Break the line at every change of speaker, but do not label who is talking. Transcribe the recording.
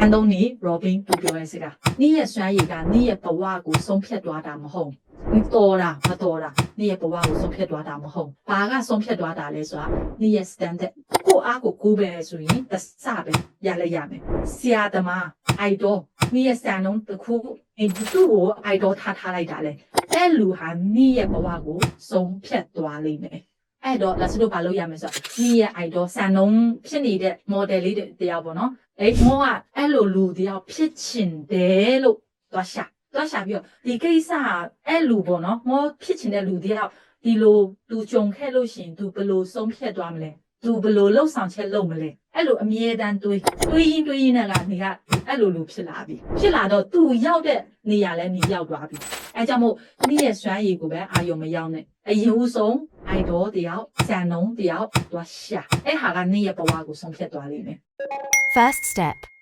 န်တုံးနေ Robin သူပြောရဲစကားနေ့ရဲ့စွမ်းရည်ကနေ့ရဲ့ဘဝကိုဆုံးဖြတ်သွားတာမဟုတ်တော်တာမတော်တာနေ့ရဲ့ဘဝကိုဆုံးဖြတ်သွားတာမဟုတ်ဘာကဆုံးဖြတ်သွားတာလဲဆိုတာနေ့ရဲ့ standard ကိုအားကိုပဲဆိုရင်တစပဲရလဲရမယ်ဆရာသမား idol နေ့ရဲ့စံနှုန်းတစ်ခုသူ့ကို idol ထားလိုက်တာလေအဲ့လူဟာနေ့ရဲ့ဘဝကိုဆုံးဖြတ်သွားလိမ့်မယ်အဲ့တော့လက်စတို့ဘာလုပ်ရမလဲဆိုတော့နေ့ရဲ့ idol စံနှုန်းဖြစ်နေတဲ့ model လေးတရားပေါ့နော်မောကအဲ့လိုလူတရားဖြစ်ချင်တယ်လို့သွားရှာပြီးတော့ဒီကိစ္စအဲ့လူပေါ့နော်မောဖြစ်ချင်တဲ့လူတရားဒီလိုသူကြုံခဲ့လို့ရှိရင်သူဘယ်လိုဆုံးဖြတ်သွားမလဲသူဘယ်လိုလှုပ်ဆောင်ချက်လုပ်မလဲအဲ့လိုအမြဲတမ်းတွေးရင်းနဲ့ကနေကအဲ့လိုလူဖြစ်လာပြီဖြစ်လာတော့သူရောက်တဲ့နေရာလဲနေရောက်သွားပြီအဲကြောင့်မို့နေ့ရဲ့စွမ်းရည်ကိုပဲအာရုံမရောက်နဲ့အရင်ဦးဆုံး idol တယောက်စံနှုန်းတယောက်သွားရှာအဲ့ဟာကနေ့ရဲ့ဘဝကိုဆုံးဖြတ်သွားလိမ့်မယ်
First step